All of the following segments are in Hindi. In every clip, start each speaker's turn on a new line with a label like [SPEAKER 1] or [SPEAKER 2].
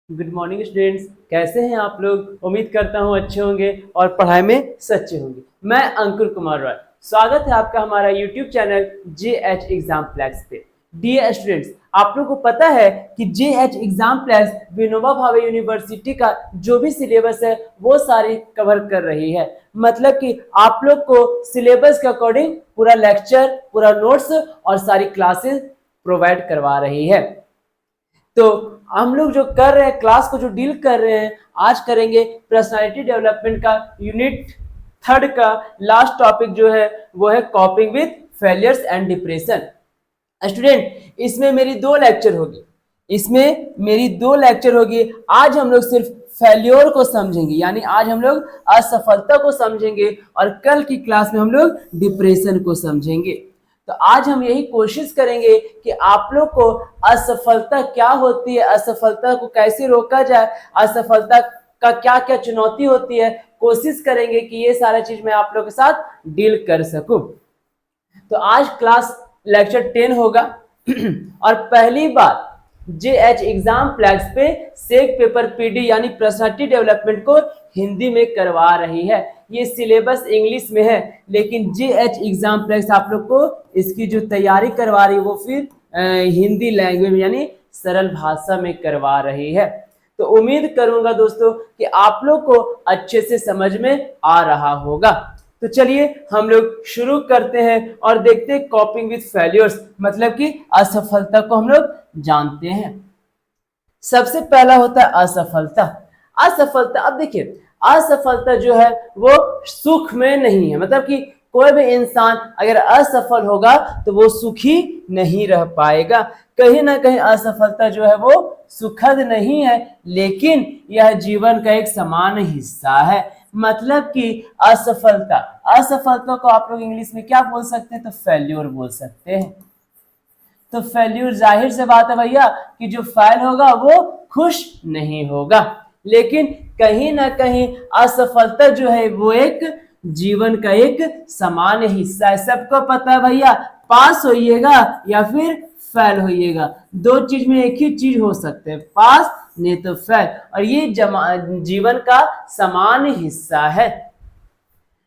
[SPEAKER 1] Good morning students. कैसे हैं आप लोग? उम्मीद करता हूं अच्छे होंगे और पढ़ाई में सच्चे होंगे। मैं अंकुर कुमार रॉय, स्वागत है आपका हमारा YouTube channel JH exam flags पे। डियर स्टूडेंट्स, आप लोगों को पता है कि JH exam flags Vinoba Bhave university का जो भी सिलेबस है वो सारी कवर कर रही है। मतलब कि आप लोग को सिलेबस के अकॉर्डिंग पूरा लेक्चर, पूरा नोट्स और सारी क्लासेस प्रोवाइड करवा रही है। तो हम लोग जो कर रहे हैं, क्लास को जो डील कर रहे हैं, आज करेंगे पर्सनालिटी डेवलपमेंट का यूनिट 3 का लास्ट टॉपिक जो है वो है कॉपिंग with failures and depression. Student, इसमें मेरी दो लेक्चर होगी। आज हम लोग सिर्फ फेल्योर को समझेंगे, यानी आज हम लोग असफलता को समझेंगे और कल की क्लास में हम लोग डिप्रेशन को समझेंगे। तो आज हम यही कोशिश करेंगे कि आप लोग को असफलता क्या होती है, असफलता को कैसे रोका जाए, असफलता का क्या क्या चुनौती होती है, कोशिश करेंगे कि ये सारा चीज मैं आप लोग के साथ डील कर सकूं। तो आज क्लास लेक्चर 10 होगा और पहली बार JH एग्जाम फ्लैग्स पे सेक पेपर PD यानी पर्सनालिटी डेवलपमेंट को हिंदी में करवा रही है। ये सिलेबस इंग्लिश में है, लेकिन JH एग्जाम फ्लैग्स आप लोग को इसकी जो तैयारी करवा रही है वो फिर हिंदी लैंग्वेज में यानी सरल भाषा में करवा रही है। तो उम्मीद करूंगा दोस्तों कि आप लोग को अच्छे से समझ में आ रहा होगा। तो चलिए हम लोग शुरू करते हैं और देखते हैं कॉपिंग विद फेलियर्स, मतलब कि असफलता को हम लोग जानते हैं। सबसे पहला होता है असफलता। असफलता, अब देखिए, असफलता जो है वो सुख में नहीं है। मतलब कि कोई भी इंसान अगर असफल होगा तो वो सुखी नहीं रह पाएगा। कहीं ना कहीं असफलता जो है वो सुखद नहीं है, लेकिन यह जीवन का एक समान हिस्सा है। मतलब कि असफलता को आप लोग इंग्लिश में क्या बोल सकते हैं? तो फेल्यूर बोल सकते हैं। तो फेल्यूर, जाहिर से बात है भैया कि जो फेल होगा वो खुश नहीं होगा। लेकिन कहीं ना कहीं असफलता जो है वो एक जीवन का एक सामान्य हिस्सा है। सबको पता है भैया, पास होइएगा या फिर फेल होइएगा, दो चीज में एक ही चीज हो सकते हैं, पास नहीं तो फेल। और ये जीवन का सामान्य हिस्सा है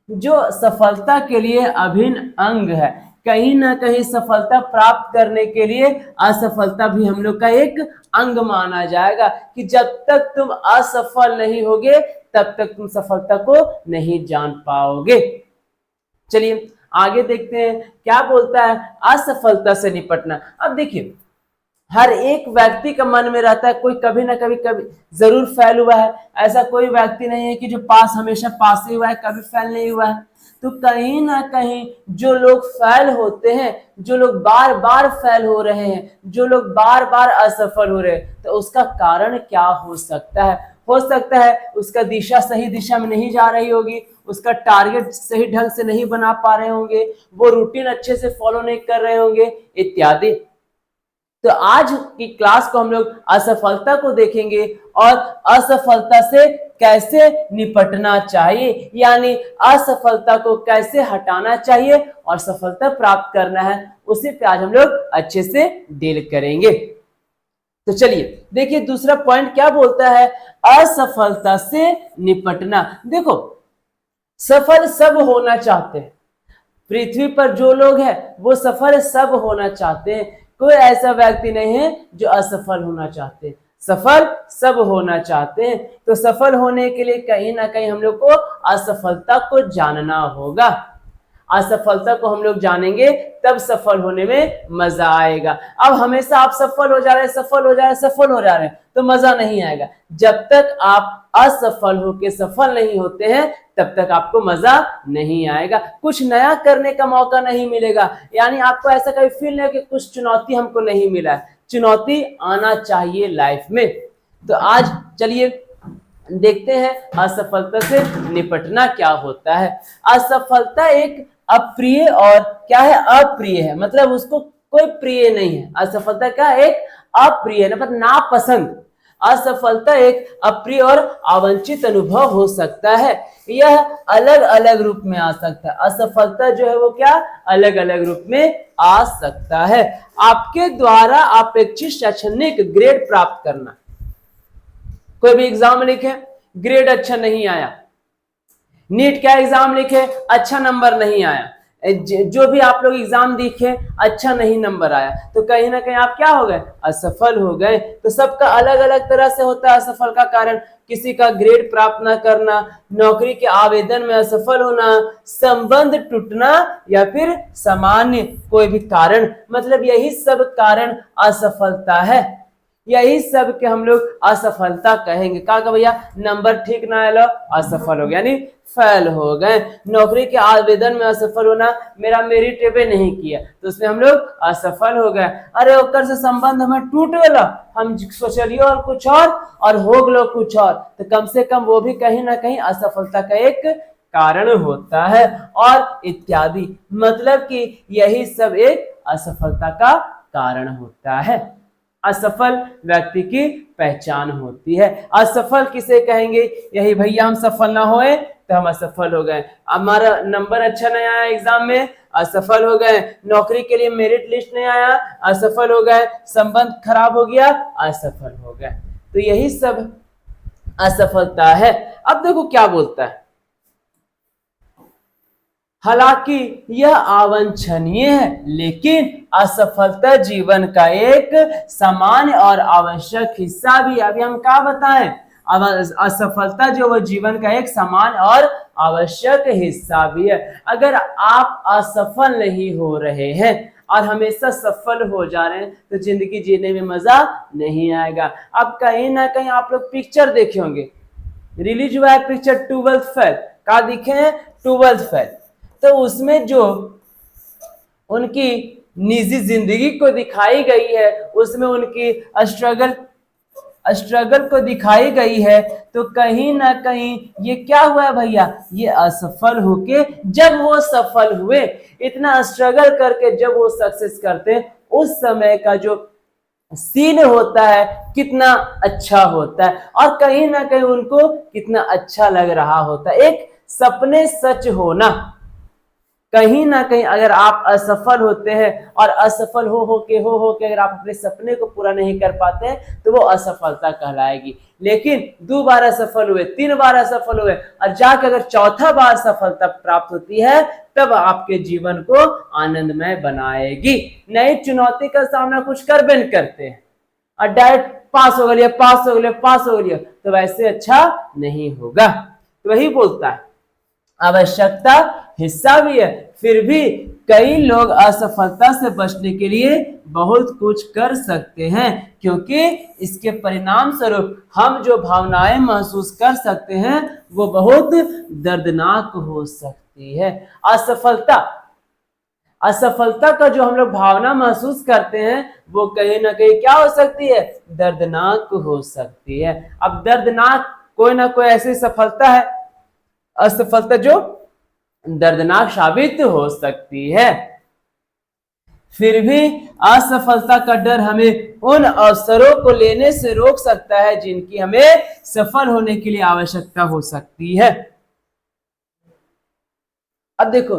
[SPEAKER 1] जो सफलता के लिए अभिन्न अंग है। कहीं ना कहीं सफलता प्राप्त करने के लिए असफलता भी हम लोग का एक अंग माना जाएगा कि जब तक तुम असफल नहीं होगे तब तक तुम सफलता को नहीं जान पाओगे। चलिए आगे देखते हैं क्या बोलता है असफलता से निपटना। अब देखिए, हर एक व्यक्ति का मन में रहता है कोई कभी ना कभी जरूर फेल हुआ है। ऐसा कोई व्यक्ति नहीं है कि जो पास हमेशा पास ही हुआ है, कभी फेल नहीं हुआ है। तो कहीं ना कहीं जो लोग फेल होते हैं, जो लोग बार बार फेल हो रहे हैं, जो लोग बार बार असफल हो रहे हैं, तो उसका कारण क्या हो सकता है? हो सकता है उसका दिशा सही दिशा में नहीं जा रही होगी, उसका टारगेट सही ढंग से नहीं बना पा रहे होंगे, वो रूटीन अच्छे से फॉलो नहीं कर रहे होंगे इत्यादि। तो आज की क्लास को हम लोग असफलता को देखेंगे और असफलता से कैसे निपटना चाहिए, यानी असफलता को कैसे हटाना चाहिए और सफलता प्राप्त करना है, उसी पे आज हम लोग अच्छे से डील करेंगे। तो चलिए देखिए दूसरा पॉइंट क्या बोलता है, असफलता से निपटना। देखो, सफल सब होना चाहते हैं, पृथ्वी पर जो लोग हैं वो सफल सब होना चाहते हैं। कोई ऐसा व्यक्ति नहीं है जो असफल होना चाहते हैं, सफल सब होना चाहते हैं। तो सफल होने के लिए कहीं ना कहीं हम लोग को असफलता को जानना होगा। असफलता को हम लोग जानेंगे तब सफल होने में मजा आएगा। अब हमेशा आप सफल हो जा रहे हैं, सफल हो जा रहे हैं, सफल हो जा रहे हैं, तो मजा नहीं आएगा। जब तक आप असफल होके सफल नहीं होते हैं तब तक आपको मजा नहीं आएगा, कुछ नया करने का मौका नहीं मिलेगा। यानी आपको ऐसा कभी फील नहीं कि कुछ चुनौती हमको नहीं मिला है। चुनौती आना चाहिए लाइफ में। तो आज चलिए देखते हैं असफलता से निपटना क्या होता है। असफलता एक अप्रिय और क्या है, अप्रिय है, मतलब उसको कोई प्रिय नहीं है। असफलता का एक अप्रिय मतलब नापसंद। असफलता एक अप्रिय और अवांछित अनुभव हो सकता है। यह अलग अलग रूप में आ सकता है। असफलता जो है वो क्या अलग अलग रूप में आ सकता है। आपके द्वारा अपेक्षित शैक्षणिक ग्रेड प्राप्त करना, कोई भी एग्जाम लिखे, ग्रेड अच्छा नहीं आया, नीट का एग्जाम लिखे, अच्छा नंबर नहीं आया, जो भी आप लोग एग्जाम दिखे अच्छा नहीं नंबर आया, तो कहीं ना कहीं आप क्या हो गए, असफल हो गए। तो सबका अलग अलग तरह से होता है असफल का कारण। किसी का ग्रेड प्राप्त न करना, नौकरी के आवेदन में असफल होना, संबंध टूटना, या फिर सामान्य कोई भी कारण, मतलब यही सब कारण असफलता है। यही सब के हम लोग असफलता कहेंगे। का भैया नंबर ठीक ना आया, असफल हो गया, यानी फेल हो गए। नौकरी के आवेदन में असफल होना, मेरा मेरिट नहीं किया तो उसमें हम लोग असफल हो गए। अरे ओकर से संबंध हमें टूट गया, हम सोचलियो और कुछ और हो गलो कुछ और, तो कम से कम वो भी कहीं ना कहीं असफलता का एक कारण होता है, और इत्यादि। मतलब कि यही सब एक असफलता का कारण होता है। असफल व्यक्ति की पहचान होती है। असफल किसे कहेंगे, यही भैया हम सफल ना होए तो हम असफल हो गए, हमारा नंबर अच्छा नहीं आया एग्जाम में, असफल हो गए, नौकरी के लिए मेरिट लिस्ट नहीं आया, असफल हो गए, संबंध खराब हो गया, असफल हो गए। तो यही सब असफलता है। अब देखो क्या बोलता है, हालांकि यह अवांछनीय है, लेकिन असफलता जीवन का एक सामान्य और आवश्यक हिस्सा भी। अभी हम क्या बताएं, असफलता जो वो जीवन का एक सामान्य और आवश्यक हिस्सा भी है। अगर आप असफल नहीं हो रहे हैं और हमेशा सफल हो जा रहे हैं तो जिंदगी जीने में मजा नहीं आएगा। अब कहीं ना कहीं आप लोग पिक्चर देखे होंगे, रिलीज हुआ है पिक्चर 12th फेल, क्या दिखे हैं 12th फेल, तो उसमें जो उनकी निजी जिंदगी को दिखाई गई है, उसमें उनकी स्ट्रगल को दिखाई गई है, तो कहीं ना कहीं ये क्या हुआ है भैया, ये असफल होके जब वो सफल हुए, इतना स्ट्रगल करके जब वो सक्सेस करते हैं, उस समय का जो सीन होता है कितना अच्छा होता है, और कहीं ना कहीं उनको कितना अच्छा लग रहा होता है। एक सपने सच होना, कहीं ना कहीं अगर आप असफल होते हैं और असफल हो के अगर आप अपने सपने को पूरा नहीं कर पाते हैं तो वो असफलता कहलाएगी। लेकिन 2 बार असफल हुए, 3 बार असफल हुए, और जाकर अगर चौथा बार सफलता प्राप्त होती है, तब आपके जीवन को आनंदमय बनाएगी। नई चुनौती का सामना कुछ कर भी नहीं करते हैं और डायरेक्ट पास हो गया, तो वैसे अच्छा नहीं होगा। तो वही बोलता है आवश्यकता हिस्सा भी है, फिर भी कई लोग असफलता से बचने के लिए बहुत कुछ कर सकते हैं, क्योंकि इसके परिणाम स्वरूप हम जो भावनाएं महसूस कर सकते हैं वो बहुत दर्दनाक हो सकती है। असफलता का जो हम लोग भावना महसूस करते हैं वो कहीं ना कहीं क्या हो सकती है, दर्दनाक हो सकती है। अब दर्दनाक कोई ना कोई ऐसी सफलता है, असफलता जो दर्दनाक साबित हो सकती है। फिर भी असफलता का डर हमें उन अवसरों को लेने से रोक सकता है जिनकी हमें सफल होने के लिए आवश्यकता हो सकती है। अब देखो,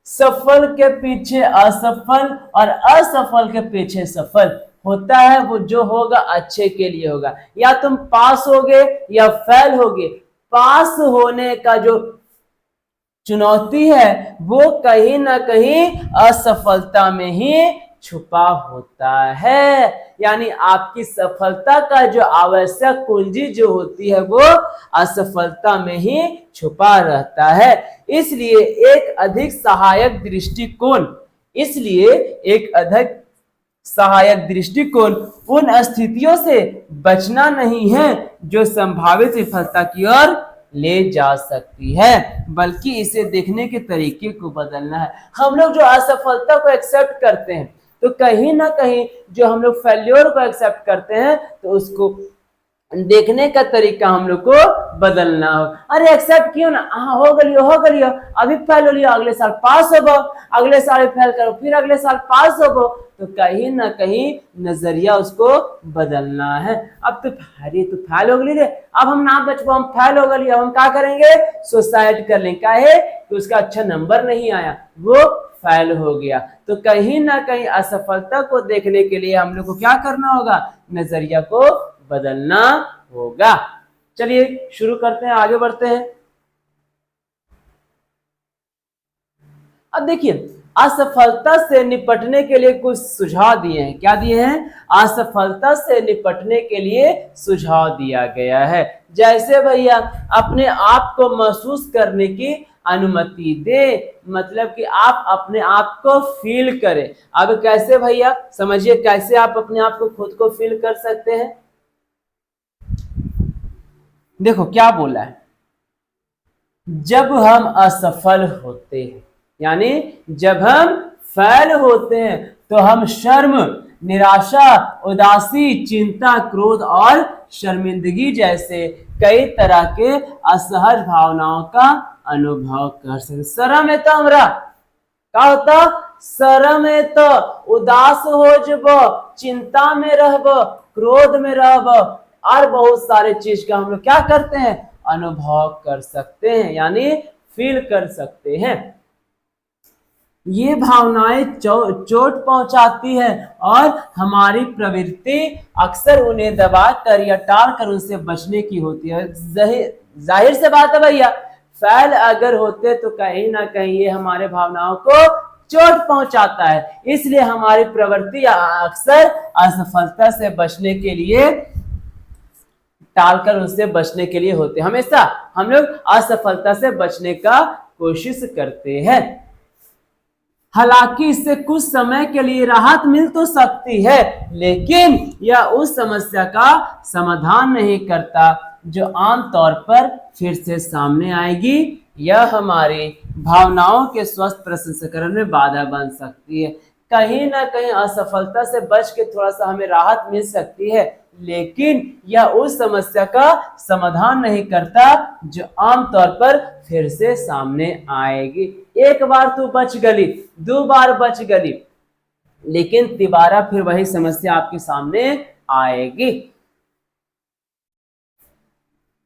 [SPEAKER 1] सफल के पीछे असफल और असफल के पीछे सफल होता है, वो जो होगा अच्छे के लिए होगा। या तुम पास होगे या फेल होगे, पास होने का जो चुनौती है वो कहीं ना कहीं असफलता में ही छुपा होता है। यानी आपकी सफलता का जो आवश्यक कुंजी जो होती है वो असफलता में ही छुपा रहता है। इसलिए एक अधिक सहायक दृष्टिकोण उन स्थितियों से बचना नहीं है जो संभावित विफलता की ओर ले जा सकती है, बल्कि इसे देखने के तरीके को बदलना है। हम लोग जो असफलता को एक्सेप्ट करते हैं, तो कहीं ना कहीं जो हम लोग फेल्योर को एक्सेप्ट करते हैं तो उसको देखने का तरीका हम लोग को बदलना हो। अरे एक्सेप्ट क्यों ना, हो गलियो, अभी फेल हो लियो, अगले साल पास होबो, अगले साल फेल करो, फिर अगले साल पास होबो, तो कहीं ना कहीं नजरिया उसको बदलना है। अब तो फेल हो गई रे, अब हम ना बचबो, हम फेल हो गए, हम क्या करेंगे, सुसाइड कर लेंगे, काहे कि उसका अच्छा नंबर नहीं आया, वो फेल हो गया। तो कहीं ना कहीं असफलता को देखने के लिए हम लोग को क्या करना होगा, नजरिया को बदलना होगा। चलिए शुरू करते हैं, आगे बढ़ते हैं। अब देखिए, असफलता से निपटने के लिए कुछ सुझाव दिए हैं। क्या दिए हैं? असफलता से निपटने के लिए सुझाव दिया गया है। जैसे भैया, अपने आप को महसूस करने की अनुमति दे, मतलब कि आप अपने आप को फील करें। अब कैसे भैया, समझिए कैसे आप अपने आप को खुद को फील कर सकते हैं। देखो क्या बोला है, जब हम असफल होते हैं, यानी जब हम फेल होते हैं, तो हम शर्म, निराशा, उदासी, चिंता, क्रोध और शर्मिंदगी जैसे कई तरह के असहज भावनाओं का अनुभव कर सकते। शर्म है तो हमरा का होता, शर्म है तो उदास हो जब, चिंता में रहब, क्रोध में रहब, और बहुत सारे चीज का हम लोग क्या करते हैं, अनुभव कर सकते हैं, यानी फील कर सकते हैं। ये भावनाएं चोट पहुंचाती है और हमारी प्रवृत्ति अक्सर उन्हें दबाकर या टाल कर उनसे बचने की होती है। जाहिर से बात है भैया, फेल अगर होते तो कहीं ना कहीं ये हमारे भावनाओं को चोट पहुंचाता है, इसलिए हमारी प्रवृत्ति अक्सर असफलता से बचने के लिए, टालकर उससे बचने के लिए होते हैं। हमेशा हम लोग असफलता से बचने का कोशिश करते हैं। हालांकि इससे कुछ समय के लिए राहत मिल तो सकती है, लेकिन यह उस समस्या का समाधान नहीं करता जो आमतौर पर फिर से सामने आएगी। यह हमारी भावनाओं के स्वस्थ प्रसंस्करण में बाधा बन सकती है। कहीं ना कहीं असफलता से बच के थोड़ा सा हमें राहत मिल सकती है, लेकिन यह उस समस्या का समाधान नहीं करता जो आमतौर पर फिर से सामने आएगी। एक बार तू बच गली, दो बार बच गली, लेकिन दोबारा फिर वही समस्या आपके सामने आएगी।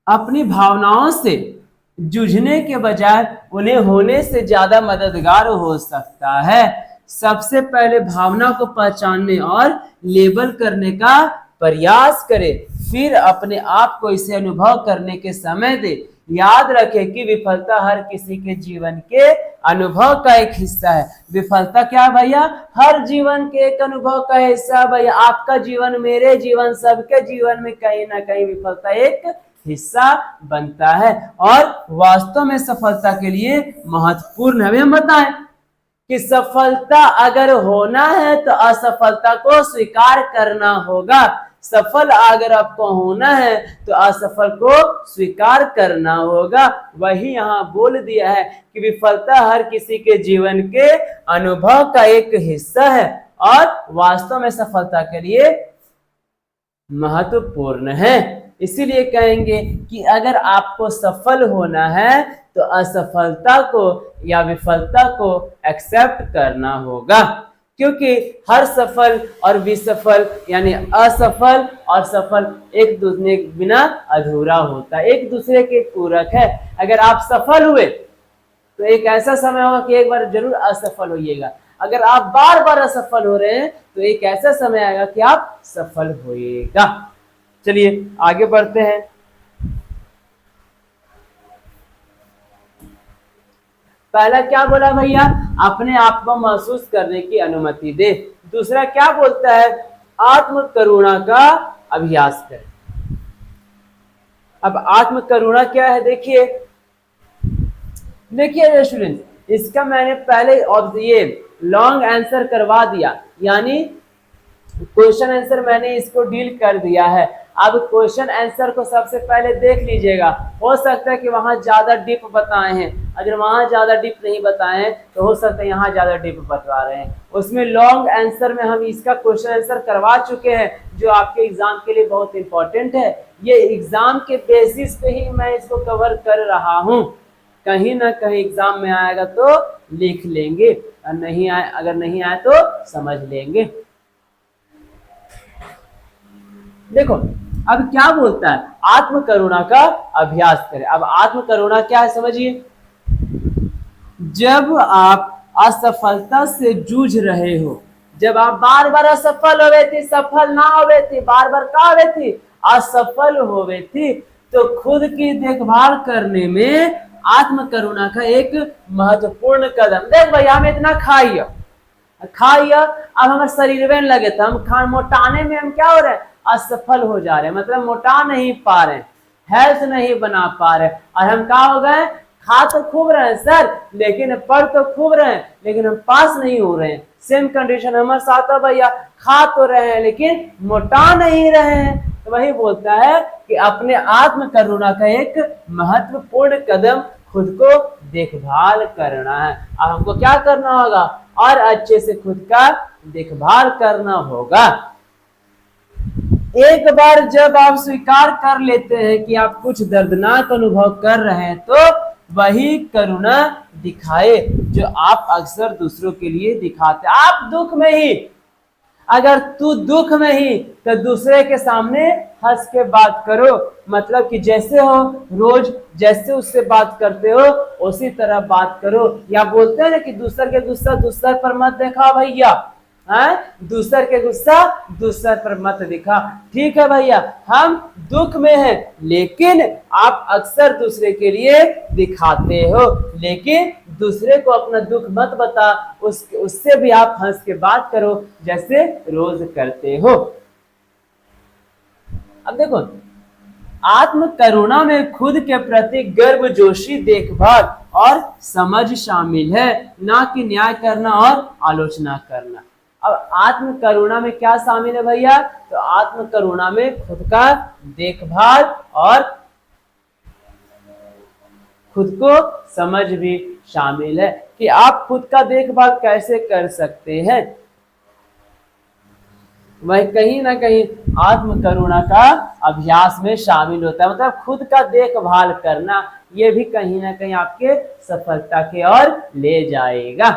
[SPEAKER 1] अपनी भावनाओं से जूझने के बजाय उन्हें होने से ज्यादा मददगार हो सकता है। सबसे पहले भावना को पहचानने और लेबल करने का प्रयास करें, फिर अपने आप को इसे अनुभव करने के समय दे। याद रखें कि विफलता हर किसी के जीवन के अनुभव का एक हिस्सा है। विफलता क्या है भैया? हर जीवन के एक अनुभव का हिस्सा है भैया। आपका जीवन, मेरे जीवन, सबके जीवन में कहीं ना कहीं विफलता एक हिस्सा बनता है और वास्तव में सफलता के लिए महत्वपूर्ण है। हम बताएं कि सफलता अगर होना है तो असफलता को स्वीकार करना होगा। सफल अगर आपको होना है तो असफल को स्वीकार करना होगा। वही यहाँ बोल दिया है कि विफलता हर किसी के जीवन के अनुभव का एक हिस्सा है और वास्तव में सफलता के लिए महत्वपूर्ण है। इसीलिए कहेंगे कि अगर आपको सफल होना है तो असफलता को या विफलता को एक्सेप्ट करना होगा, क्योंकि हर सफल और विसफल यानी असफल और सफल एक दूसरे के बिना अधूरा होता है, एक दूसरे के पूरक है। अगर आप सफल हुए तो एक ऐसा समय होगा कि एक बार जरूर असफल होइएगा। अगर आप बार बार असफल हो रहे हैं तो एक ऐसा समय आएगा कि आप सफल होइएगा। चलिए आगे बढ़ते हैं। पहला क्या बोला भैया? अपने आप को महसूस करने की अनुमति दे। दूसरा क्या बोलता है? आत्म करुणा का अभ्यास करें। अब आत्म करुणा क्या है? देखिए स्टूडेंट, इसका मैंने पहले ये लॉन्ग आंसर करवा दिया, यानी क्वेश्चन आंसर मैंने इसको डील कर दिया है। अब क्वेश्चन आंसर को सबसे पहले देख लीजिएगा। हो सकता है कि वहां ज्यादा डीप बताए हैं, अगर वहां ज्यादा डीप नहीं बताए हैं तो हो सकता है यहाँ ज्यादा डीप बतवा रहे हैं। उसमें लॉन्ग आंसर में हम इसका क्वेश्चन आंसर करवा चुके हैं, जो आपके एग्जाम के लिए बहुत इंपॉर्टेंट है। ये एग्जाम के बेसिस पे ही मैं इसको कवर कर रहा हूँ। कहीं ना कहीं एग्जाम में आएगा तो लिख लेंगे, और नहीं आए, अगर नहीं आए तो समझ लेंगे। देखो अब क्या बोलता है? आत्म करुणा का अभ्यास करें। अब आत्म करुणा क्या है समझिए। जब आप असफलता से जूझ रहे हो, जब आप बार बार असफल होवे थी, सफल ना होवे थी, बार बार का होवे थी, असफल होवे थी, तो खुद की देखभाल करने में आत्म करुणा का एक महत्वपूर्ण कदम। देख भैया हम इतना खाइए अब हमारे शरीर में लगे थे, हम खान मोटाने में हम क्या हो रहे हैं, असफल हो जा रहे हैं, मतलब मोटा नहीं पा रहे, हेल्थ नहीं बना पा रहे, और हम क्या हो गए, खा तो खूब रहे हैं सर, लेकिन पढ़ तो खूब रहे हैं, लेकिन हम पास नहीं हो रहे हैं। सेम कंडीशन हमारे साथ है भैया, खा तो रहे हैं लेकिन मोटा नहीं रहे हैं। तो वही बोलता है कि अपने आत्म करुणा का एक महत्वपूर्ण कदम खुद को देखभाल करना है। अब हमको क्या करना होगा, और अच्छे से खुद का देखभाल करना होगा। एक बार जब आप स्वीकार कर लेते हैं कि आप कुछ दर्दनाक अनुभव कर रहे हैं, तो वही करुणा दिखाए जो आप अक्सर दूसरों के लिए दिखाते। आप दुख में ही, अगर तू दुख में ही, तो दूसरे के सामने हंस के बात करो, मतलब कि जैसे हो रोज जैसे उससे बात करते हो उसी तरह बात करो। या बोलते हैं ना कि दूसर के गुस्सा दूसर पर मत देखा भैया, दूसर के गुस्सा दूसर पर मत दिखा। ठीक है भैया, हम दुख में हैं, लेकिन आप अक्सर दूसरे के लिए दिखाते हो, लेकिन दूसरे को अपना दुख मत बता, उससे भी आप हंस के बात करो जैसे रोज करते हो। अब देखो, आत्म करुणा में खुद के प्रति गर्मजोशी, देखभाल और समझ शामिल है, ना कि न्याय करना और आलोचना करना। अब आत्म करुणा में क्या शामिल है भैया, तो आत्म करुणा में खुद का देखभाल और खुद को समझ भी शामिल है कि आप खुद का देखभाल कैसे कर सकते हैं। वह कहीं ना कहीं आत्म करुणा का अभ्यास में शामिल होता है, मतलब खुद का देखभाल करना, यह भी कहीं ना कहीं आपके सफलता की ओर ले जाएगा।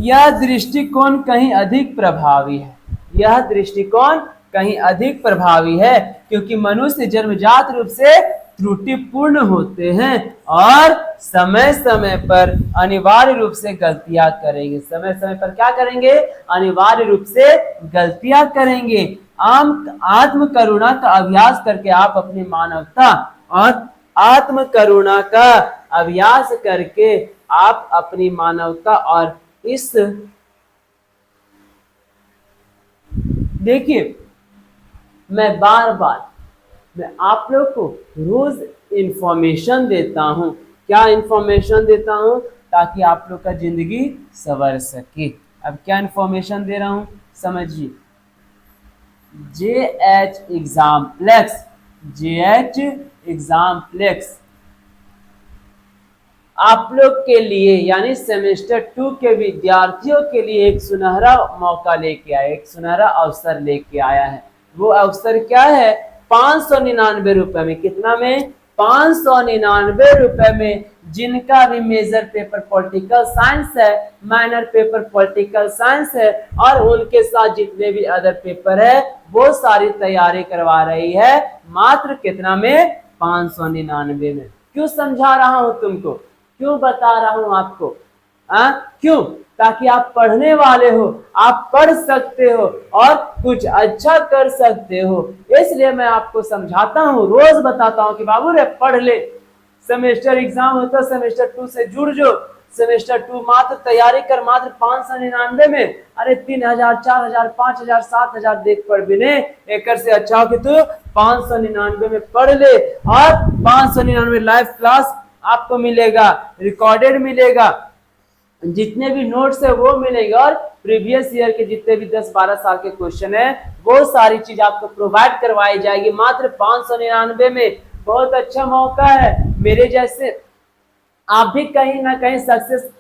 [SPEAKER 1] यह दृष्टिकोण कहीं अधिक प्रभावी है, यह दृष्टिकोण कहीं अधिक प्रभावी है, क्योंकि मनुष्य जन्मजात रूप से त्रुटिपूर्ण होते हैं और समय समय पर अनिवार्य रूप से गलतियां करेंगे। समय समय पर क्या करेंगे, अनिवार्य रूप से गलतियां करेंगे। आत्म करुणा का अभ्यास करके आप अपनी मानवता और आत्म करुणा का अभ्यास करके आप अपनी मानवता और इस, देखिए मैं बार बार मैं आप लोग को रोज इंफॉर्मेशन देता हूं। क्या इंफॉर्मेशन देता हूं, ताकि आप लोग का जिंदगी संवर सके। अब क्या इंफॉर्मेशन दे रहा हूं समझिए। JH एग्जाम्प्लेक्स, JH एग्जाम्प्लेक्स आप लोग के लिए यानी सेमेस्टर 2 के विद्यार्थियों के लिए एक सुनहरा मौका लेके आया, एक सुनहरा अवसर लेके आया है। वो अवसर क्या है, 599 रुपए में, कितना में, 599 रुपए में, जिनका भी मेजर पेपर पॉलिटिकल साइंस है, माइनर पेपर पॉलिटिकल साइंस है, और उनके साथ जितने भी अदर पेपर है वो सारी तैयारी करवा रही है, मात्र कितना में, 599 में। क्यों समझा रहा हूं तुमको, क्यों बता रहा हूं आपको, क्यों, ताकि आप पढ़ने वाले हो, आप पढ़ सकते हो और कुछ अच्छा कर सकते हो। इसलिए मैं आपको समझाता हूँ, रोज बताता हूँ कि बाबू रे पढ़ ले, सेमेस्टर एग्जाम होता है, सेमेस्टर 2 से जुड़ जो, सेमेस्टर 2 मात्र तैयारी कर, मात्र 599 में। अरे 3000, 4000, 5000, 7000 देख पढ़ भी ने, एक से अच्छा हो कि तू 599 में पढ़ ले, और 599 लाइव क्लास आपको मिलेगा, रिकॉर्डेड मिलेगा, जितने भी नोट्स है वो मिलेगा, और प्रीवियस ईयर के जितने भी 10-12 साल के क्वेश्चन है वो सारी चीज आपको प्रोवाइड करवाई जाएगी मात्र 599 में। बहुत अच्छा मौका है, मेरे जैसे आप भी कहीं ना कहीं सक्सेस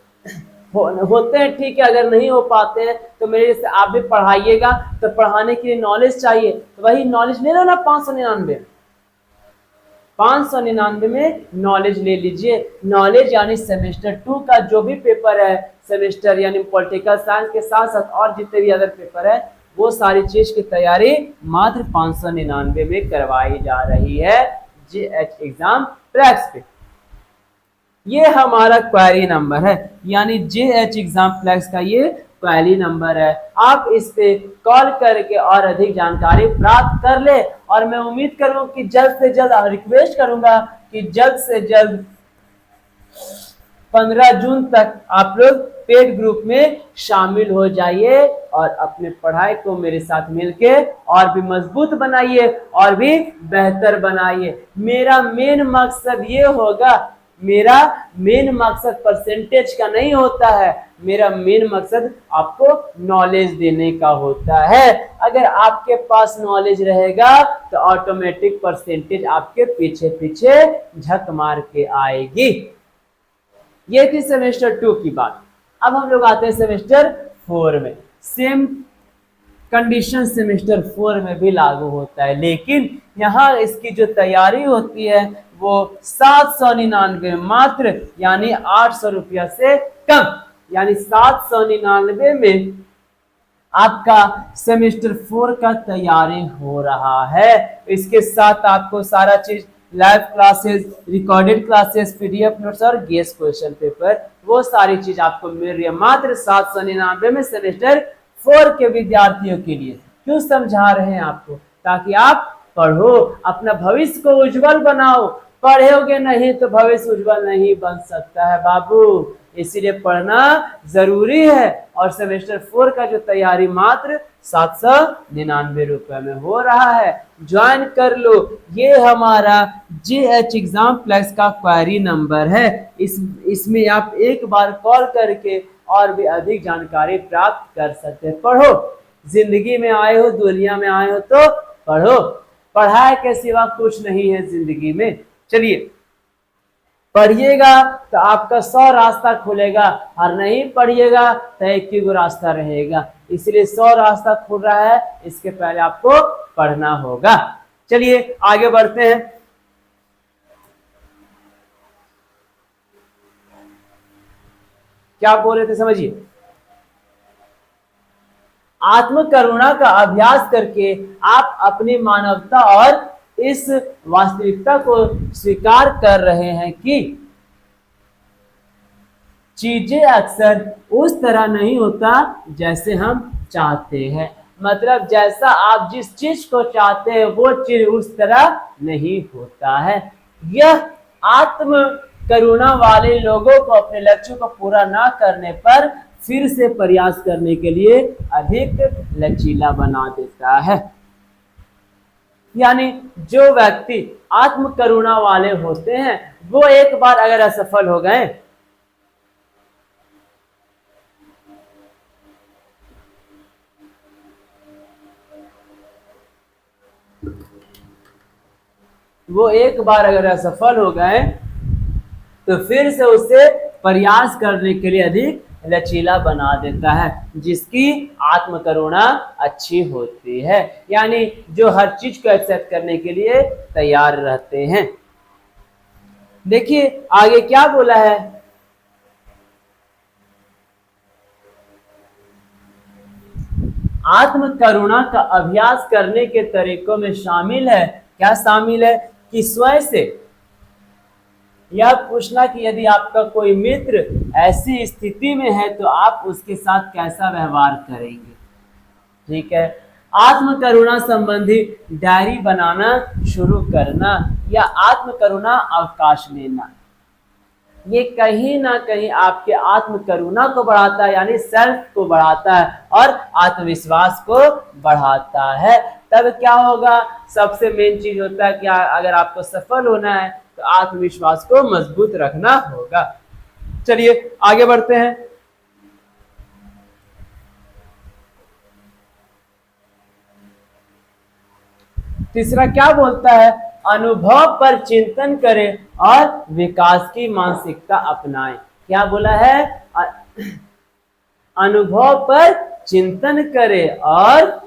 [SPEAKER 1] होते हैं, ठीक है, अगर नहीं हो पाते हैं तो मेरे जैसे आप भी पढ़ाइएगा। तो पढ़ाने के लिए नॉलेज चाहिए, तो वही नॉलेज ले लो ना, 599 में नॉलेज ले लीजिए। नॉलेज यानी सेमेस्टर 2 का जो भी पेपर है, सेमेस्टर यानी पॉलिटिकल साइंस के साथ साथ और जितने भी अदर पेपर है, वो सारी चीज की तैयारी मात्र 599 में करवाई जा रही है JH एग्जाम्प्लेक्स पे। ये हमारा क्वेरी नंबर है, यानी JH एग्जाम्प्लेक्स का ये क्वेरी नंबर है, आप इस पे कॉल करके और अधिक जानकारी प्राप्त कर ले। और मैं उम्मीद करूं कि जल्द से जल्द, रिक्वेस्ट करूंगा कि जल्द से जल्द 15 जून तक आप लोग पेड ग्रुप में शामिल हो जाइए और अपने पढ़ाई को मेरे साथ मिलके और भी मजबूत बनाइए और भी बेहतर बनाइए। मेरा मेन मकसद ये होगा, मेरा मेन मकसद परसेंटेज का नहीं होता है, मेरा मेन मकसद आपको नॉलेज देने का होता है। अगर आपके पास नॉलेज रहेगा तो ऑटोमेटिक परसेंटेज आपके पीछे पीछे झक मार के आएगी। ये थी सेमेस्टर 2 की बात। अब हम लोग आते हैं सेमेस्टर 4 में। सेम कंडीशन सेमेस्टर 4 में भी लागू होता है, लेकिन यहाँ इसकी जो तैयारी होती है वो 799 मात्र, यानी 800 रुपया से कम, यानी 799 में आपका सेमेस्टर 4 का तैयारी हो रहा है। इसके साथ आपको सारा चीज, live classes, recorded classes, PDF notes और गेस्ट क्वेश्चन पेपर, वो सारी चीज आपको मिल रही है मात्र 799 में सेमेस्टर 4 के विद्यार्थियों के लिए। क्यों समझा रहे हैं आपको? ताकि आप पढ़ो, अपना भविष्य को उज्जवल बनाओ। पढ़ोगे नहीं तो भविष्य उज्जवल नहीं बन सकता है बाबू, इसीलिए पढ़ना जरूरी है। और सेमेस्टर 4 का जो तैयारी मात्र 799 रुपए में हो रहा है, ज्वाइन कर लो। ये हमारा JH एग्जाम प्लस का क्वेरी नंबर है। इसमें आप एक बार कॉल करके और भी अधिक जानकारी प्राप्त कर सकते हैं। पढ़ो, जिंदगी में आए हो, दुनिया में आए हो तो पढ़ो, पढ़ाई के सिवा कुछ नहीं है जिंदगी में। चलिए, पढ़िएगा तो आपका 100 रास्ता खुलेगा, और नहीं पढ़िएगा तो एक ही रास्ता रहेगा। इसलिए 100 रास्ता खुल रहा है, इसके पहले आपको पढ़ना होगा। चलिए आगे बढ़ते हैं। क्या बोल रहे थे समझिए। आत्म करुणा का अभ्यास करके आप अपनी मानवता और इस वास्तविकता को स्वीकार कर रहे हैं कि चीजें अक्सर उस तरह नहीं होता जैसे हम चाहते हैं। मतलब जैसा आप जिस चीज को चाहते हैं वो चीज उस तरह नहीं होता है। यह आत्म करुणा वाले लोगों को अपने लक्ष्य को पूरा ना करने पर फिर से प्रयास करने के लिए अधिक लचीला बना देता है। यानी जो व्यक्ति आत्म करुणा वाले होते हैं वो एक बार अगर असफल हो गए, वो एक बार अगर असफल हो गए तो फिर से उसे प्रयास करने के लिए अधिक लचीला बना देता है, जिसकी आत्म करुणा अच्छी होती है। यानी जो हर चीज को एक्सेप्ट करने के लिए तैयार रहते हैं। देखिए आगे क्या बोला है। आत्म करुणा का अभ्यास करने के तरीकों में शामिल है, क्या शामिल है कि स्वयं से यह पूछना कि यदि आपका कोई मित्र ऐसी स्थिति में है तो आप उसके साथ कैसा व्यवहार करेंगे। ठीक है, आत्म करुणा संबंधी डायरी बनाना शुरू करना या आत्म करुणा अवकाश लेना, ये कहीं ना कहीं आपके आत्म करुणा को बढ़ाता है, यानी सेल्फ को बढ़ाता है और आत्मविश्वास को बढ़ाता है। तब क्या होगा, सबसे मेन चीज होता है कि अगर आपको सफल होना है तो आत्मविश्वास को मजबूत रखना होगा। चलिए आगे बढ़ते हैं। तीसरा क्या बोलता है, अनुभव पर चिंतन करें और विकास की मानसिकता अपनाएं। क्या बोला है, अनुभव पर चिंतन करें और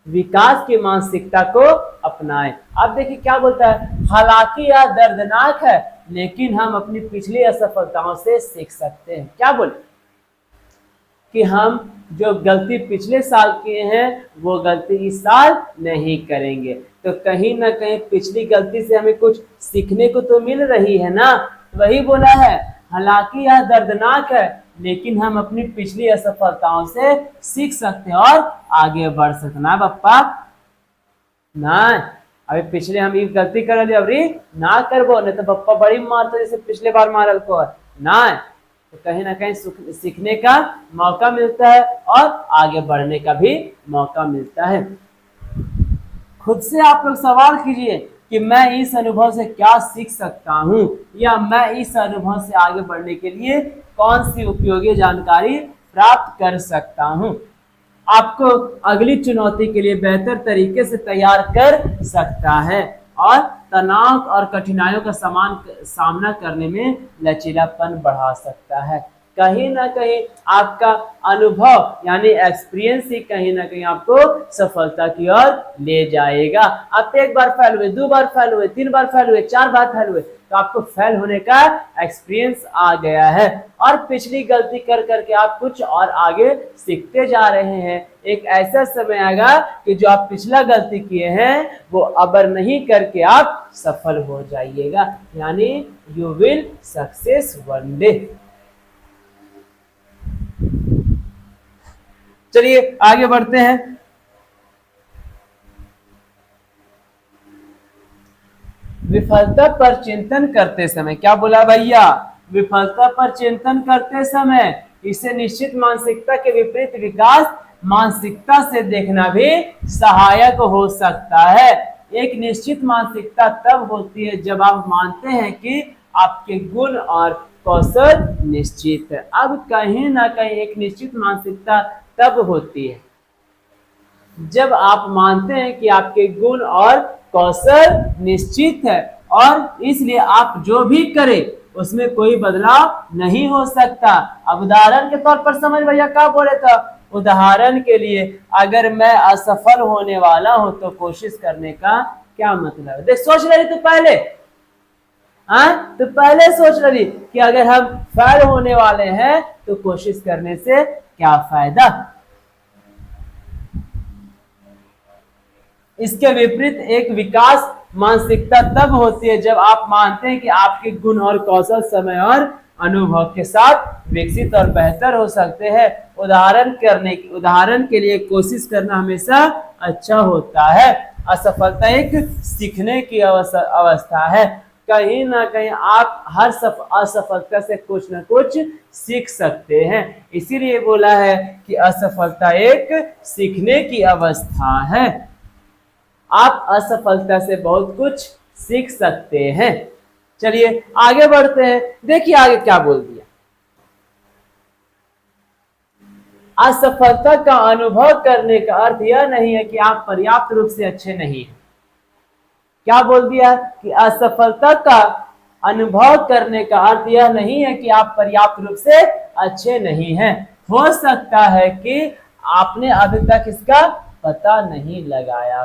[SPEAKER 1] विकास की मानसिकता को अपनाएं। अब देखिए क्या बोलता है, हालांकि यह दर्दनाक है लेकिन हम अपनी पिछली असफलताओं से सीख सकते हैं। क्या बोले कि हम जो गलती पिछले साल किए हैं वो गलती इस साल नहीं करेंगे। तो कहीं ना कहीं पिछली गलती से हमें कुछ सीखने को तो मिल रही है ना। वही बोला है, हालांकि यह दर्दनाक है लेकिन हम अपनी पिछली असफलताओं से सीख सकते हैं और आगे बढ़ सकते ना पप्पा ना। अभी पिछले हम ये गलती कर अभी ना करबो नहीं तो पप्पा बड़ी मारता जैसे पिछले बार मारल को ना। तो कहीं ना कहीं सीखने का मौका मिलता है और आगे बढ़ने का भी मौका मिलता है। खुद से आप लोग सवाल कीजिए कि मैं इस अनुभव से क्या सीख सकता हूँ या मैं इस अनुभव से आगे बढ़ने के लिए कौन सी उपयोगी जानकारी प्राप्त कर सकता हूँ। आपको अगली चुनौती के लिए बेहतर तरीके से तैयार कर सकता है और तनाव और कठिनाइयों का सामना करने में लचीलापन बढ़ा सकता है। कहीं ना कहीं आपका अनुभव यानी एक्सपीरियंस ही कहीं ना कहीं आपको सफलता की ओर ले जाएगा। आप एक बार फेल हुए, 2 बार फेल हुए, 3 बार फेल हुए, 4 बार फेल हुए तो आपको फेल होने का एक्सपीरियंस आ गया है और पिछली गलती कर करके आप कुछ और आगे सीखते जा रहे हैं। एक ऐसा समय आएगा कि जो आप पिछला गलती किए हैं वो अबर नहीं करके आप सफल हो जाइएगा, यानी you will success one day. चलिए आगे बढ़ते हैं। विफलता पर चिंतन करते समय, क्या बोला भैया, विफलता पर चिंतन करते समय इसे निश्चित मानसिकता के विपरीत विकास मानसिकता से देखना भी सहायक हो सकता है। एक निश्चित मानसिकता तब होती है जब आप मानते हैं कि आपके गुण और कौशल निश्चित है। अब कहीं ना कहीं एक निश्चित मानसिकता तब होती है जब आप मानते हैं कि आपके गुण और कौशल निश्चित है और इसलिए आप जो भी करें उसमें कोई बदलाव नहीं हो सकता। अब उदाहरण के तौर पर समझ भैया क्या बोले था, उदाहरण के लिए अगर मैं असफल होने वाला हूं तो कोशिश करने का क्या मतलब है। देख सोच रही तो पहले तो पहले सोच रही कि अगर हम फेल होने वाले हैं तो कोशिश करने से क्या फायदा। इसके विपरीत एक विकास मानसिकता तब होती है जब आप मानते हैं कि आपके गुण और कौशल समय और अनुभव के साथ विकसित और बेहतर हो सकते हैं। उदाहरण के लिए कोशिश करना हमेशा अच्छा होता है। असफलता एक सीखने की अवस्था है। कहीं ना कहीं आप हर असफलता से कुछ न कुछ सीख सकते हैं। इसीलिए बोला है कि असफलता एक सीखने की अवस्था है। आप असफलता से बहुत कुछ सीख सकते हैं। चलिए आगे बढ़ते हैं। देखिए आगे क्या बोल दिया, असफलता का अनुभव करने का अर्थ यह नहीं है कि आप पर्याप्त रूप से अच्छे नहीं हैं। क्या बोल दिया कि असफलता का अनुभव करने का अर्थ यह नहीं है कि आप पर्याप्त रूप से अच्छे नहीं हैं। हो सकता है कि आपने अभी तक इसका पता नहीं लगाया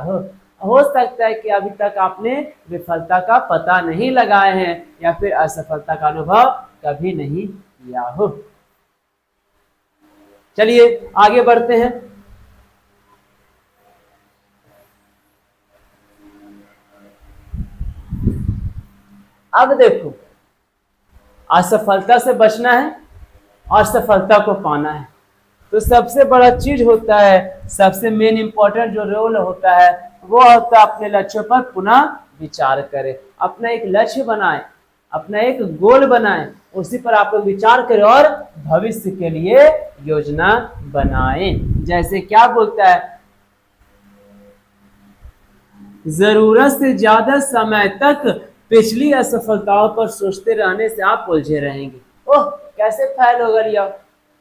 [SPEAKER 1] हो सकता है कि अभी तक आपने विफलता का पता नहीं लगाए हैं या फिर असफलता का अनुभव कभी नहीं किया हो। चलिए आगे बढ़ते हैं। अब देखो, असफलता से बचना है और सफलता को पाना है तो सबसे बड़ा चीज होता है, सबसे मेन इंपॉर्टेंट जो रोल होता है वो होता है अपने लक्ष्यों पर पुनः विचार करें। अपना एक लक्ष्य बनाएं, अपना एक गोल बनाएं, उसी पर आप लोग विचार करें और भविष्य के लिए योजना बनाएं। जैसे क्या बोलता है, जरूरत से ज्यादा समय तक पिछली असफलताओं पर सोचते रहने से आप उलझे रहेंगे। ओह कैसे फेल हो गया,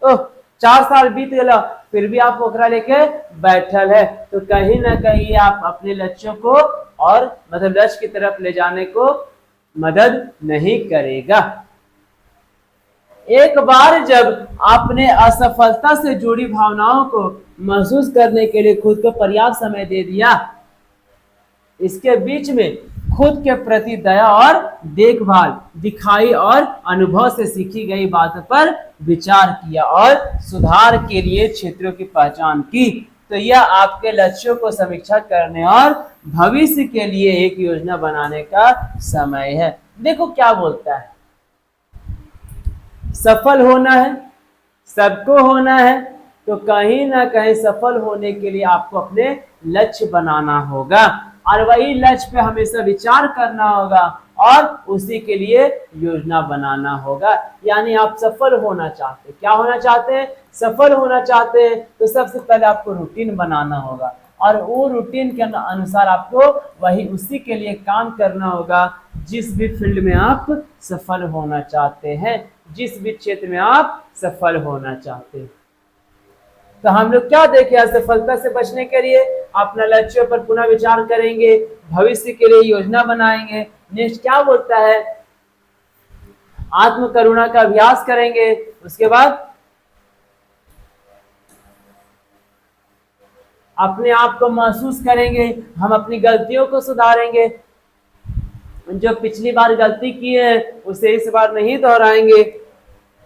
[SPEAKER 1] ओह 4 साल बीत गया फिर भी आप ओकरा लेके बैठल है, तो कहीं ना कहीं आप अपने लक्ष्यों को और मतलब लक्ष्य की तरफ ले जाने को मदद नहीं करेगा। एक बार जब आपने असफलता से जुड़ी भावनाओं को महसूस करने के लिए खुद को पर्याप्त समय दे दिया, इसके बीच में खुद के प्रति दया और देखभाल दिखाई और अनुभव से सीखी गई बातों पर विचार किया और सुधार के लिए क्षेत्रों की पहचान की, तो यह आपके लक्ष्यों को समीक्षा करने और भविष्य के लिए एक योजना बनाने का समय है। देखो क्या बोलता है, सफल होना है सबको होना है, तो कहीं ना कहीं सफल होने के लिए आपको अपने लक्ष्य बनाना होगा और वही लक्ष्य पे हमेशा विचार करना होगा और उसी के लिए योजना बनाना होगा। यानी आप सफल होना चाहते हैं, क्या होना चाहते हैं, सफल होना चाहते हैं, तो सबसे पहले आपको रूटीन बनाना होगा और वो रूटीन के अनुसार आपको वही उसी के लिए काम करना होगा जिस भी फील्ड में आप सफल होना चाहते हैं, जिस भी क्षेत्र में आप सफल होना चाहते हैं। तो हम लोग क्या देखें, असफलता से बचने के लिए अपना लक्ष्य पर पुनः विचार करेंगे, भविष्य के लिए योजना बनाएंगे। नेक्स्ट क्या बोलता है, आत्म करुणा का अभ्यास करेंगे। उसके बाद अपने आप को महसूस करेंगे, हम अपनी गलतियों को सुधारेंगे, जो पिछली बार गलती की है उसे इस बार नहीं दोहराएंगे।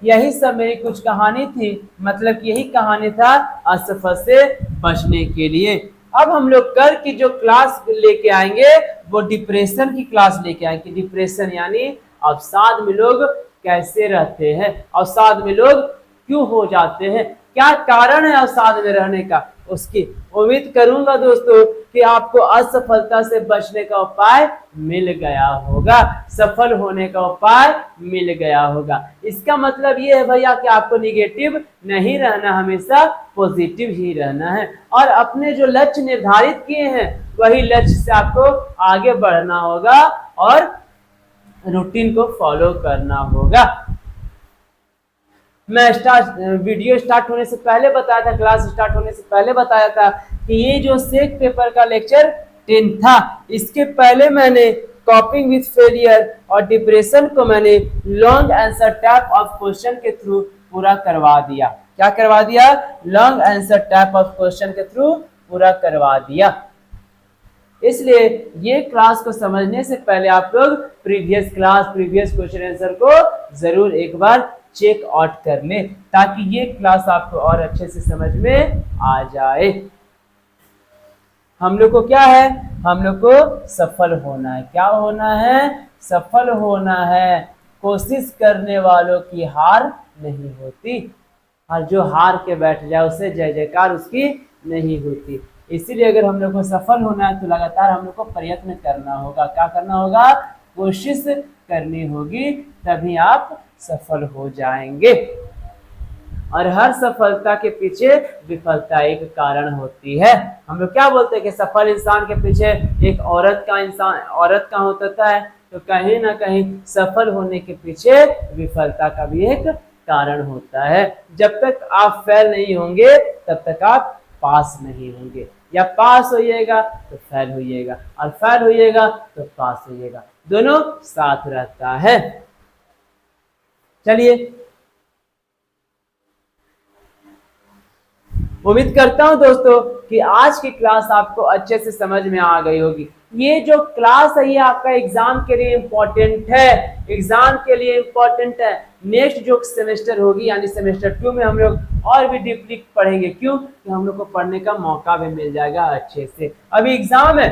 [SPEAKER 1] यही सब मेरी कुछ कहानी थी, मतलब यही कहानी था असफल से बचने के लिए। अब हम लोग कल की जो क्लास लेके आएंगे वो डिप्रेशन की क्लास लेके आएंगे। डिप्रेशन यानी अवसाद में लोग कैसे रहते हैं, अवसाद में लोग क्यों हो जाते हैं, क्या कारण है अवसाद में रहने का, उसकी उम्मीद करूंगा दोस्तों कि आपको असफलता से बचने का उपाय मिल गया होगा, सफल होने का उपाय मिल गया होगा। इसका मतलब ये है भैया कि आपको निगेटिव नहीं रहना, हमेशा पॉजिटिव ही रहना है और अपने जो लक्ष्य निर्धारित किए हैं वही लक्ष्य से आपको आगे बढ़ना होगा और रूटीन को फॉलो करना होगा। मैं वीडियो स्टार्ट होने से पहले बताया था, क्लास स्टार्ट होने से पहले बताया था कि ये जो सेक पेपर का लेक्चर 10 था, इसके पहले मैंने कॉपिंग विथ फेलियर और डिप्रेशन को मैंने long answer type of question के थ्रू पूरा करवा दिया। क्या करवा दिया, long answer type of question के थ्रू पूरा करवा दिया। इसलिए ये क्लास को समझने से पहले आप लोग previous class, previous question answer को जरूर एक बार चेक आउट कर लें ताकि ये क्लास आपको और अच्छे से समझ में आ जाए। हम लोग को क्या है, हम लोग को सफल होना है। क्या होना है, सफल होना है। कोशिश करने वालों की हार नहीं होती और जो हार के बैठ जाए उसे जय जयकार उसकी नहीं होती। इसीलिए अगर हम लोग को सफल होना है तो लगातार हम लोग को प्रयत्न करना होगा। क्या करना होगा, कोशिश करनी होगी, तभी आप सफल हो जाएंगे। और हर सफलता के पीछे विफलता एक कारण होती है। हम लोग क्या बोलते हैं कि सफल इंसान के पीछे एक औरत का होता है, तो कहीं ना कहीं सफल होने के पीछे विफलता का भी एक कारण होता है। जब तक आप फेल नहीं होंगे तब तक आप पास नहीं होंगे, या पास होइएगा तो फेल होइएगा और फेल होइएगा तो पास होइएगा, दोनों साथ रहता है। चलिए, उम्मीद करता हूं दोस्तों कि आज की क्लास आपको अच्छे से समझ में आ गई होगी। ये जो क्लास है ये आपका एग्जाम के लिए इम्पोर्टेंट है, एग्जाम के लिए इम्पोर्टेंट है। नेक्स्ट जो सेमेस्टर होगी यानी सेमेस्टर 2 में हम लोग और भी डीपली पढ़ेंगे। क्यों, कि हम लोग को पढ़ने का मौका भी मिल जाएगा अच्छे से। अभी एग्जाम है,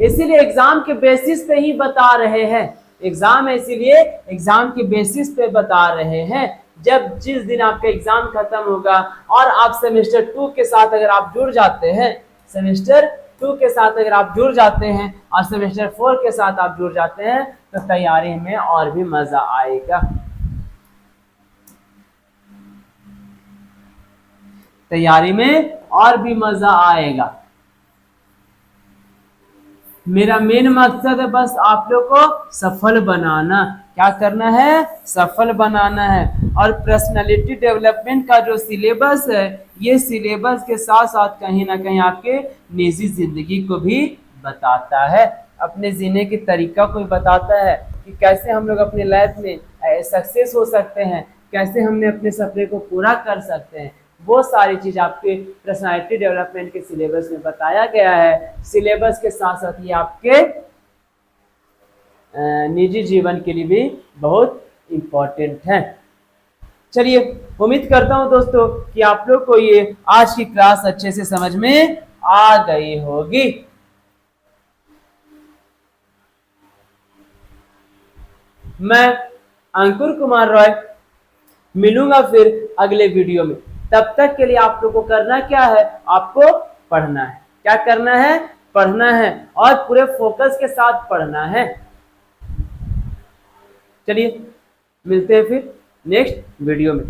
[SPEAKER 1] इसीलिए एग्जाम के बेसिस पे ही बता रहे हैं। एग्जाम है इसीलिए एग्जाम के बेसिस पे बता रहे हैं। जब जिस दिन आपका एग्जाम खत्म होगा और आप सेमेस्टर 2 के साथ अगर आप जुड़ जाते हैं, सेमेस्टर 2 के साथ अगर आप जुड़ जाते हैं और सेमेस्टर 4 के साथ आप जुड़ जाते हैं तो तैयारी में और भी मजा आएगा। तैयारी में और भी मजा आएगा। मेरा मेन मकसद है बस आप लोग को सफल बनाना। क्या करना है, सफल बनाना है। और पर्सनालिटी डेवलपमेंट का जो सिलेबस है ये सिलेबस के साथ साथ कहीं ना कहीं आपके निजी जिंदगी को भी बताता है, अपने जीने के तरीका को भी बताता है कि कैसे हम लोग अपने लाइफ में सक्सेस हो सकते हैं, कैसे हमने अपने सपने को पूरा कर सकते हैं। वो सारी चीज आपके पर्सनालिटी डेवलपमेंट के सिलेबस में बताया गया है। सिलेबस के साथ साथ ये आपके निजी जीवन के लिए भी बहुत इम्पोर्टेंट है। चलिए, उम्मीद करता हूं दोस्तों कि आप लोग को ये आज की क्लास अच्छे से समझ में आ गई होगी। मैं अंकुर कुमार रॉय मिलूंगा फिर अगले वीडियो में। तब तक के लिए आप लोग को करना क्या है, आपको पढ़ना है। क्या करना है, पढ़ना है और पूरे फोकस के साथ पढ़ना है। चलिए मिलते हैं फिर नेक्स्ट वीडियो में।